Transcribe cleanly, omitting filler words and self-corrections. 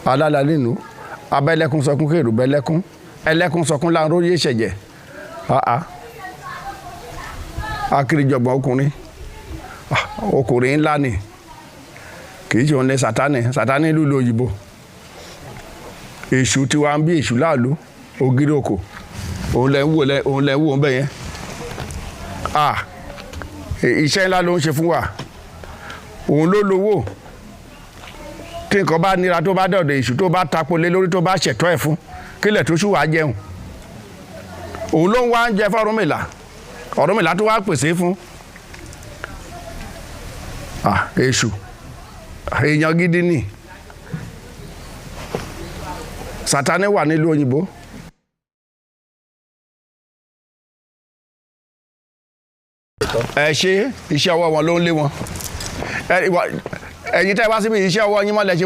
alálà nínú abẹ́lẹ́kún sọkún kèrò bẹ́lẹ́kún ẹlẹ́kún sọkún láńró yé ṣẹ̀jẹ̀ akérèjọgbọ̀n ọkùnrin ńlá ni kì í ṣe òun lẹ sátánì lùlù òyìnbó èṣù tí wàá ń bí èṣù láàlú ògiri òkò òun lẹ ń wò ń bẹ yẹn iṣẹ́ ńlá ló ń ṣe fún wa òun ló lówó tí nǹkan bá nira tó bá dọ̀dọ̀ èṣù tó bá tapo lé lórí tó bá ṣẹ̀tọ́ ẹ̀ fún kílẹ̀ tó ṣù wá jẹun òun ló ń wá ń jẹ fún Ọ̀rúnmìlà tó wá pèsè fún èṣù èèyàn gidi ni Sátánì wà nílùú òyìnbó. Ṣe iṣẹ́ ọwọ́ wọn ló ń lé wọn ẹ̀yin tẹ́ wá síbi iṣẹ́ ọwọ́ yín mọ́lẹ̀ ṣe wá.